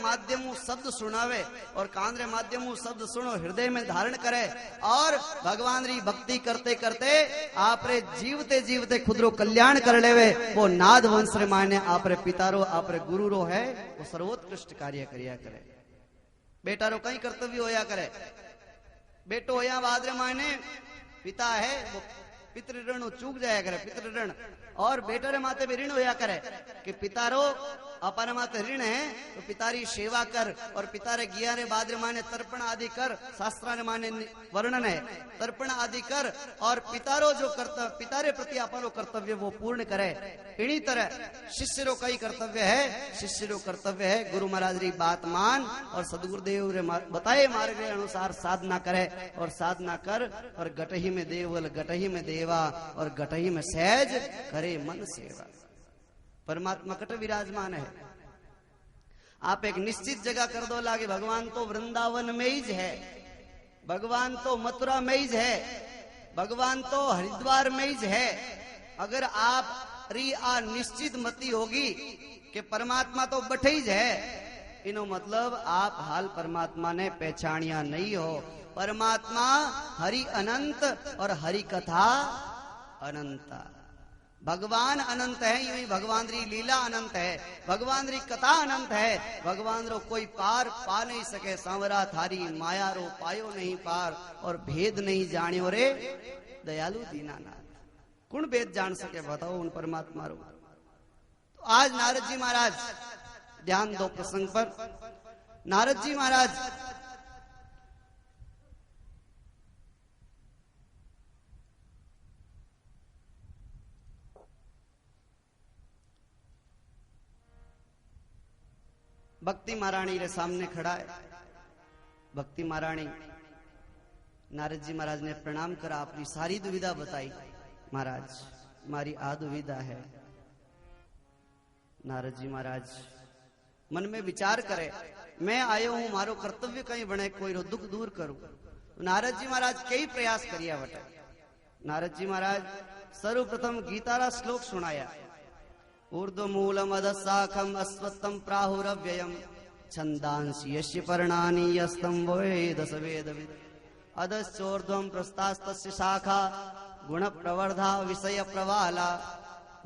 माध्यमों शब्द सुनावे और कान रे माध्यमों शब्द सुनो हृदय में धारण करे और भगवान री भक्ति करते करते आप रे जीवते जीवते खुद रो कल्याण कर लेवे। वो नाद वंश रे माने आप रे पिता रो आप रे गुरु रो है वो सर्वोत्कृष्ट कार्य करिया करे। बेटा रो कई कर्तव्य होया करे। बेटो होया बाद रे माने पिता है वो पितृ ऋण चूक जाया करे पितृ ऋण और बेटे रे माते भी ऋण होया करे कि पिता रो अपन माते ऋण है तो पिता री सेवा कर और पिता रे गिया रे बाद रे माने तर्पण आदि कर। शास्त्र रे माने वर्णन है तर्पण आदि कर और पिता रो जो कर्तव्य पिता रे प्रति अपन रो कर्तव्य वो पूर्ण करे। इन्हीं तरह शिष्य रो कई कर्तव्य है। शिष्य रो कर्तव्य है गुरु महाराज री बात मान और सदगुरुदेव रे बताए मार्ग के अनुसार साधना करे और साधना कर और गटही में देवल गटही में देवा और गटही में सहज करे मन सेवा। परमात्मा कट विराजमान है। आप एक निश्चित जगह कर दो लागे भगवान तो वृंदावन में ही है, भगवान तो मथुरा में ही है, भगवान तो हरिद्वार में ही है। अगर आप री आ निश्चित मति होगी कि परमात्मा तो बठे ही है, इनो मतलब आप हाल परमात्मा ने पहचानिया नहीं हो। परमात्मा हरि अनंत और हरि कथा अनंता। भगवान अनंत है यूं ही भगवान री लीला अनंत है, भगवान री कथा अनंत है। भगवान रो कोई पार पा नहीं सके। सांवरा थारी माया रो पायो नहीं पार और भेद नहीं जानियो रे दयालु दीनानाथ। कौन भेद जान सके बताओ उन परमात्मा रो। तो आज नारद जी महाराज ध्यान दो प्रसंग पर। नारद जी महाराज भक्ति महारानी रे सामने खड़ा है। भक्ति महारानी नारद जी महाराज ने प्रणाम करा, अपनी सारी दुविधा बताई। महाराज मारी आ दुविधा है। नारद जी महाराज मन में विचार करे, मैं आयो हूं मारो कर्तव्य कहीं बने कोई रो दुख दूर करूं। नारद जी महाराज कई प्रयास करिया बटे। नारद जी महाराज सर्वप्रथम गीता रा श्लोक सुनाया। ऊर्ध्वमूलम अधशाखम अश्वत्थम प्राहुरव्ययम छंदांसि यस्य पर्णानि यस्तं वेद स वेदविद् अधश्चोर्ध्वं प्रस्तास्तस्य शाखा गुणप्रवर्धा विषय प्रवाला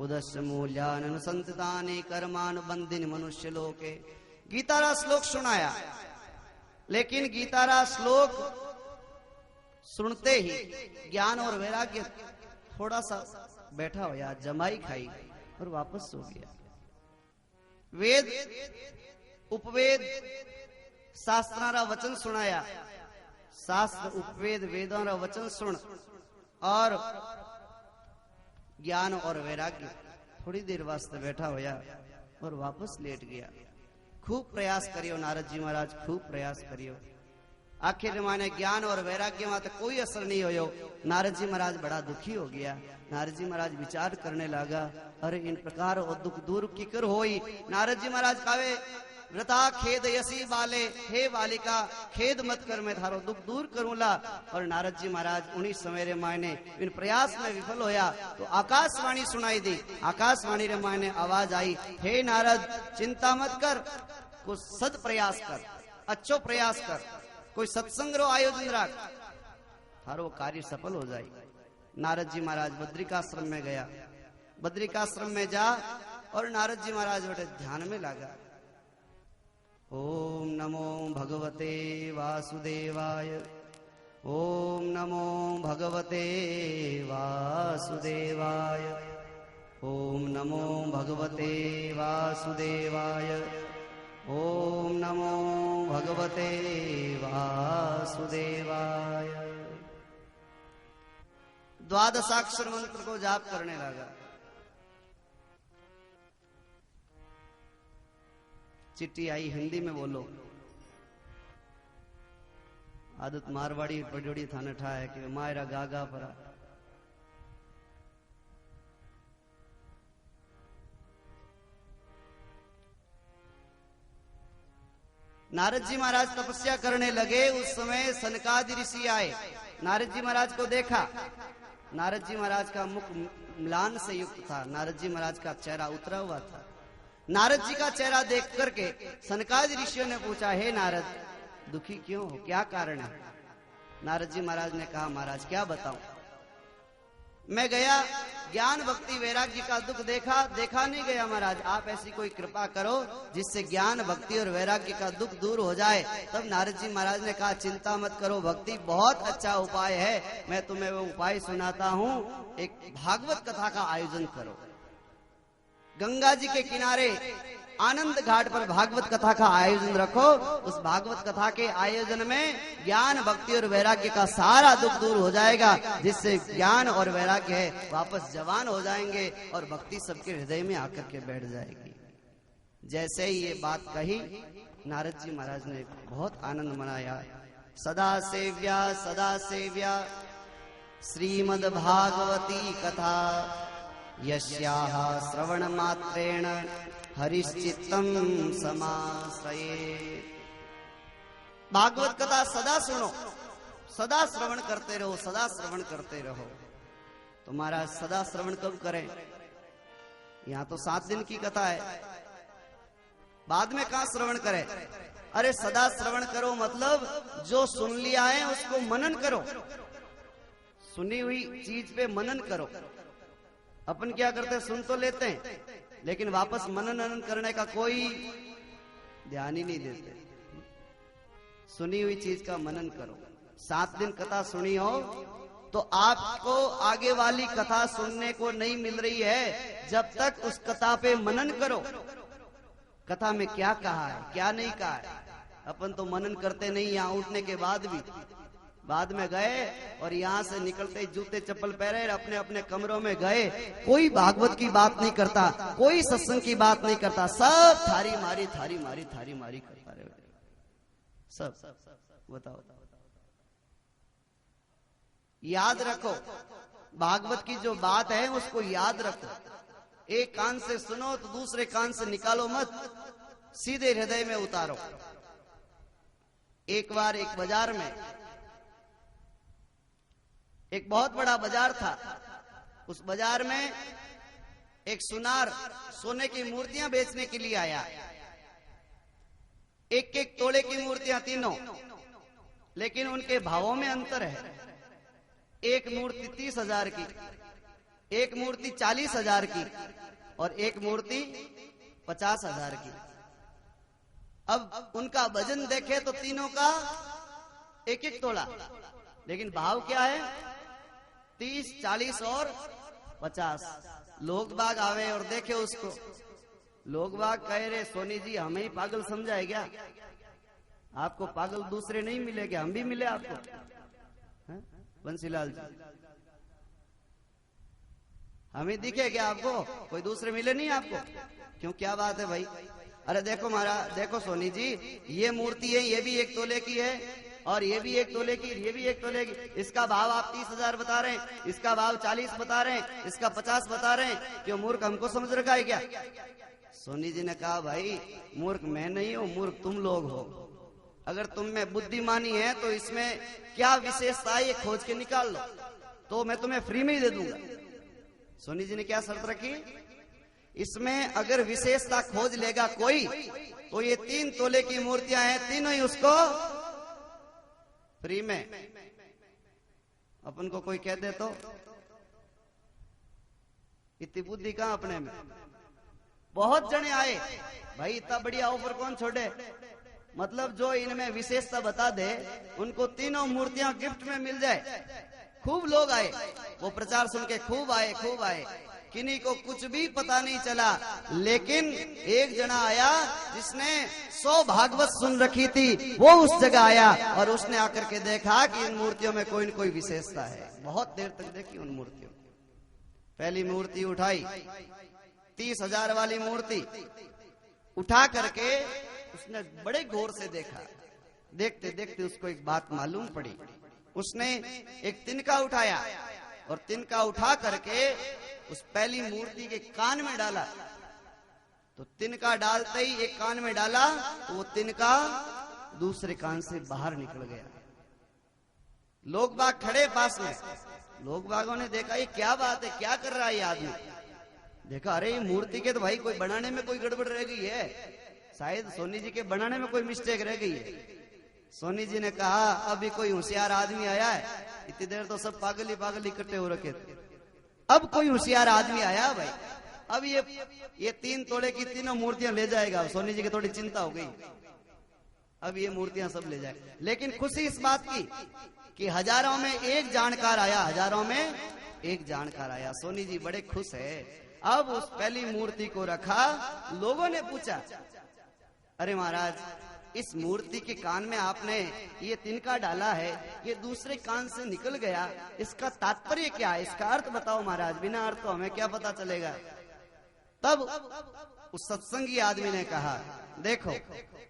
उदस्य मूल्यानुसंतितानि कर्मानुबंधिनि मनुष्य लोके। गीता रा श्लोक सुनाया, लेकिन गीता रा श्लोक सुनते ही ज्ञान और वैराग्य थोड़ा सा बैठा हो या जमाई खाई और वापस सो गया। वेद उपवेद शास्त्रारा वचन सुनाया। शास्त्र उपवेद वेदों रा वचन सुन और ज्ञान और वैराग्य थोड़ी देर वास्ते बैठा होया और वापस लेट गया। खूब प्रयास करियो नारद जी महाराज, खूब प्रयास करियो। आखिर माने ज्ञान और वैराग्य में तो कोई असर नहीं होयो। नारद जी महाराज बड़ा दुखी हो गया। नारद जी महाराज विचार करने लगा, अरे इन प्रकार और दुख दूर की कर होई। नारद जी महाराज कावे व्रता खेद यसी बाले, हे बालिका खेद मत कर, मैं थारो दुख दूर करूंला। और नारद जी महाराज उन्हीं समय रे मायने इन प्रयास में विफल होया तो आकाशवाणी सुनाई दी। आकाशवाणी रे मायने आवाज आई, हे नारद चिंता मत कर, कुछ सद प्रयास कर, अच्छो प्रयास कर, कोई सत्संग रो आयोजन रख, थारो कार्य सफल हो जाए। नारद जी महाराज बद्रिकाश्रम में गया। बद्रिकाश्रम में जा और नारद जी महाराज बेटे ध्यान में लगा। ओम नमो भगवते वासुदेवाय, ओम नमो भगवते वासुदेवाय, ओम नमो भगवते वासुदेवाय, ओम नमो भगवते वासुदेवाय। द्वादशाक्षर मंत्र को जाप करने लगा। चिट्ठी आई, हिंदी में बोलो। आदत मारवाड़ी पजोड़ी थाने ठाए कि मायरा गागा परा। नारद जी महाराज तपस्या करने लगे। उस समय सनकादि ऋषि आए, नारद जी महाराज को देखा। नारद जी महाराज का मुख म्लान से युक्त था, नारद जी महाराज का चेहरा उतरा हुआ था। नारद जी का चेहरा देख करके सनकादि ऋषियों ने पूछा, हे नारद, दुखी क्यों हो, क्या कारण है? नारद जी महाराज ने कहा, महाराज क्या बताऊं, मैं गया ज्ञान भक्ति वैराग्य का दुख देखा नहीं गया महाराज, आप ऐसी कोई कृपा करो जिससे ज्ञान भक्ति और वैराग्य का दुख दूर हो जाए। तब नारद जी महाराज ने कहा, चिंता मत करो, भक्ति बहुत अच्छा उपाय है, मैं तुम्हें वो उपाय सुनाता हूं। एक भागवत कथा का आयोजन करो, गंगा जी के किनारे आनंद घाट पर भागवत कथा का आयोजन रखो। उस भागवत कथा के आयोजन में ज्ञान भक्ति और वैराग्य का सारा दुख दूर हो जाएगा, जिससे ज्ञान और वैराग्य है वापस जवान हो जाएंगे और भक्ति सबके हृदय में आकर के बैठ जाएगी। जैसे ही ये बात कही, नारद जी महाराज ने बहुत आनंद मनाया। सदा सेव्या श्रीमद् भागवती कथा, यस्याः श्रवण मात्रेण हरिश्चित्तम समाश्रये। भागवत कथा सदा सुनो, सदा श्रवण करते रहो, सदा श्रवण करते रहो। तुम्हारा सदा श्रवण कब करें? यहां तो 7 दिन की कथा है, बाद में कहां श्रवण करें? अरे सदा श्रवण करो मतलब जो सुन लिया है उसको मनन करो, सुनी हुई चीज पे मनन करो। अपन क्या करते हैं, सुन तो लेते हैं लेकिन वापस मनन करने का कोई ध्यान ही नहीं देते। सुनी हुई चीज का मनन करो। 7 दिन कथा सुनी हो तो आपको आगे वाली कथा सुनने को नहीं मिल रही है जब तक उस कथा पे मनन करो। कथा में क्या कहा है, क्या नहीं कहा है, अपन तो मनन करते नहीं। यहाँ उठने के बाद भी, बाद में गए और यहाँ से निकलते ही जूते चप्पल पहने अपने अपने कमरों में गए, कोई भागवत की बात नहीं करता, कोई सत्संग की बात नहीं करता, सब थारी मारी करता रहे सब। बताओ, याद रखो, भागवत की जो बात है उसको याद रखो। एक कान से सुनो तो दूसरे कान से निकालो मत, सीधे हृदय में उतारो। एक बार एक बाजार में, एक बहुत बड़ा बाजार था, उस बाजार में एक सुनार सोने की मूर्तियां बेचने के लिए आया। एक एक तोले की मूर्तियां तीनों, लेकिन उनके भावों में अंतर है। एक मूर्ति 30,000 की, एक मूर्ति 40,000 की और एक मूर्ति 50,000 की। अब उनका वजन देखे तो तीनों का एक एक तोला, लेकिन भाव क्या है? 30, 40 और 50। लोग बाग आवे और देखे उसको, लोग बाग कह रहे, सोनी जी हमें ही पागल समझा है क्या? आपको पागल दूसरे नहीं मिले क्या? हम भी मिले आपको? बंसीलाल जी, हमें दिखे क्या आपको? कोई दूसरे मिले नहीं आपको? क्यों, क्या बात है भाई? अरे देखो महाराज, देखो सोनी जी, ये मूर्ति है, ये भी 1 तोले की है और ये भी 1 तोले की, ये भी 1 तोले की। इसका भाव आप 30,000 बता रहे हैं, इसका भाव 40 बता रहे हैं, इसका 50 बता रहे हैं। क्यों, मूर्ख हमको समझ रखा है क्या? सोनी जी ने कहा, भाई मूर्ख मैं नहीं हूं, मूर्ख तुम लोग हो। अगर तुम में बुद्धिमानी है तो इसमें क्या विशेषता है ये खोज के निकाल लो, तो मैं तुम्हें फ्री में ही दे दूंगा। सोनी जी ने क्या शर्त रखी? इसमें अगर विशेषता खोज लेगा कोई तो ये 3 तोले की मूर्तियां हैं, तीनों ही उसको फ्री में। अपन को कोई कह दे तो इतनी बुद्धि कहां अपने में? बहुत जने आए, भाई इतना बढ़िया ऑफर कौन छोड़े? मतलब जो इनमें विशेषता बता दे उनको तीनों मूर्तियां गिफ्ट में मिल जाए। खूब लोग आए, वो प्रचार सुन के खूब आए। किन्हीं को कुछ भी पता नहीं चला, लेकिन एक जना आया जिसने 100 भागवत सुन रखी थी, वो उस जगह आया और उसने आकर के देखा कि इन मूर्तियों में कोई न कोई विशेषता है। बहुत देर तक देखी उन मूर्तियों। पहली मूर्ति उठाई, 30,000 वाली मूर्ति उठा करके उसने बड़े गौर से देखा। देखते देखते उसको एक बात मालूम पड़ी। उसने एक तिनका उठाया और तिनका उठा करके उस पहली मूर्ति के कान में डाला। तो तिनका डालते ही एक कान में डाला तो वो तिनका दूसरे कान से बाहर निकल गया। लोग बाग खड़े पास में, लोग बागों ने देखा ये क्या बात है, क्या कर रहा है ये आदमी? देखा, अरे ये मूर्ति के तो भाई कोई बनाने में कोई गड़बड़ रह गई है, शायद सोनी जी के बनाने में कोई मिस्टेक रह गई है। सोनी जी ने कहा अभी कोई होशियार आदमी आया है, इतनी देर तो सब पागल ही इकट्ठे हो रखे थे, अब कोई होशियार आदमी आया भाई, अब ये 3 तोले की तीनों मूर्तियां ले जाएगा। सोनी जी की थोड़ी चिंता हो गई, अब ये मूर्तियां सब ले जाए। लेकिन खुशी इस बात की कि हजारों में एक जानकार आया, हजारों में एक जानकार आया। सोनी जी बड़े खुश है। अब उस पहली मूर्ति को रखा, लोगों ने पूछा अरे महाराज, इस मूर्ति के कान में आपने ये तिनका डाला है, ये दूसरे कान से निकल गया, इसका तात्पर्य क्या है, इसका अर्थ बताओ महाराज, बिना अर्थ तो हमें क्या पता चलेगा। तब उस सत्संगी आदमी ने कहा देखो,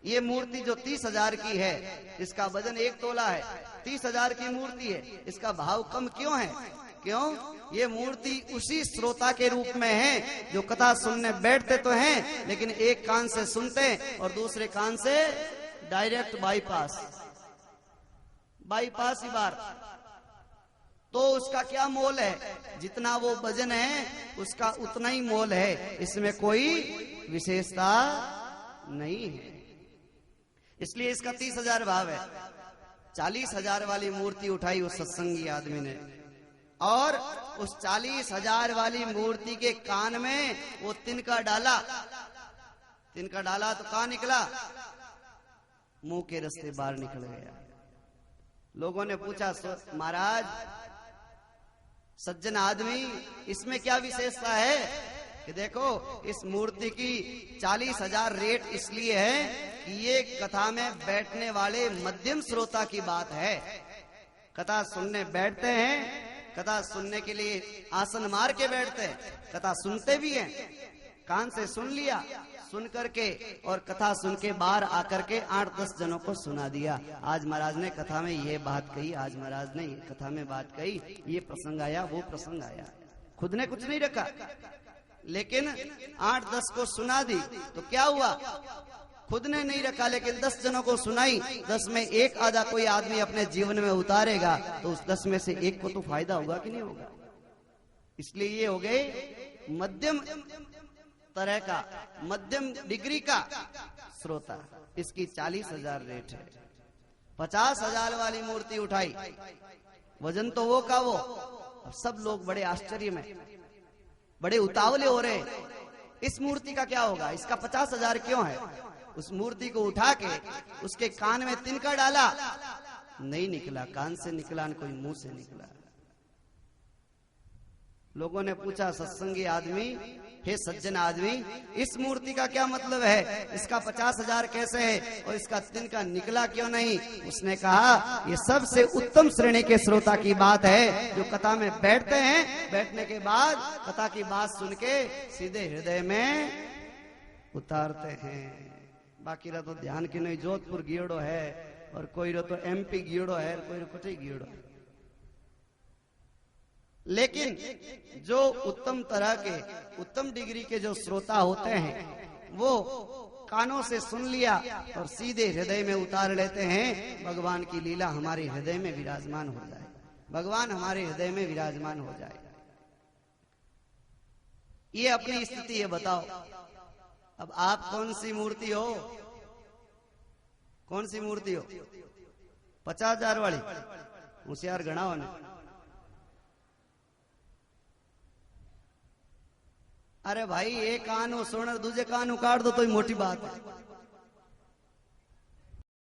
ये मूर्ति जो 30,000 की है, इसका वजन 1 तोला है, 30,000 की मूर्ति है, इसका भाव कम क्यों है? क्यों? ये मूर्ति उसी श्रोता के रूप में है जो कथा सुनने बैठते तो हैं, लेकिन एक कान से सुनते और दूसरे कान से डायरेक्ट बाईपास ही बार। तो उसका क्या मोल है? जितना वो वजन है उसका उतना ही मोल है, इसमें कोई विशेषता नहीं है। इसलिए इसका 30,000 भाव है। 40,000 वाली मूर्ति उठाई उस सत्संगी आदमी ने, और उस 40,000 वाली मूर्ति के कान में वो तिनका डाला। तिनका डाला तो कहां निकला? मुंह के रास्ते बाहर निकल गया। लोगों ने पूछा महाराज, सज्जन आदमी, इसमें क्या विशेषता है? कि देखो, इस मूर्ति की 40,000 रेट इसलिए है कि ये कथा में बैठने वाले मध्यम श्रोता की बात है। कथा सुनने बैठते हैं, कथा सुनने के लिए आसन मार के बैठते हैं, कथा सुनते भी हैं, कान से सुन लिया, सुन करके और कथा सुन के बाहर आकर के 8-10 जनों को सुना दिया। आज महाराज ने कथा में ये बात कही, आज महाराज ने कथा में बात कही, ये प्रसंग आया, वो प्रसंग आया। खुद ने कुछ नहीं रखा, लेकिन 8-10 को सुना दी। तो क्या हुआ? खुद ने नहीं रखा, लेकिन 10 जनों को सुनाई। 10 में एक आधा कोई आदमी अपने जीवन में उतारेगा, तो उस 10 में से एक को तो फायदा होगा कि नहीं होगा? इसलिए ये हो गए मध्यम तरह का, मध्यम डिग्री का श्रोता। इसकी 40,000 रेट है। 50,000 वाली मूर्ति उठाई, वजन तो वो का वो। अब सब लोग बड़े आश्चर्य में, बड़े उतावले हो रहे, इस मूर्ति का क्या होगा, इसका 50,000 क्यों है? उस मूर्ति को उठा के उसके कान में तिनका डाला, नहीं निकला, कान से निकला न कोई मुंह से निकला। लोगों ने पूछा सत्संगी आदमी, हे सज्जन आदमी, इस मूर्ति का क्या मतलब है? इसका 50,000 कैसे है और इसका तिनका निकला क्यों नहीं? उसने कहा ये सबसे उत्तम श्रेणी के श्रोता की बात है, जो कथा में बैठते हैं, बैठने के बाद कथा की बात सुन के सीधे हृदय में उतारते हैं। बाकी रहा तो ध्यान की नहीं, जोधपुर गियोड़ो है और कोई रो तो MP गियोड़ो है, कोई कुछ गियोड़ो है। लेकिन जो उत्तम तरह के, उत्तम डिग्री के जो श्रोता होते हैं, वो कानों से सुन लिया और सीधे हृदय में उतार लेते हैं। भगवान की लीला हमारे हृदय में विराजमान हो जाए, भगवान हमारे हृदय में विराजमान हो जाए। ये अपनी स्थिति है, बताओ अब आप कौन सी मूर्ति हो? कौन सी मूर्ति हो? 50,000 वाली? होशियार गणा हो ने। अरे भाई, एक कान सुन और दूसरे कान उकाड़ दो तो ही मोटी बात है।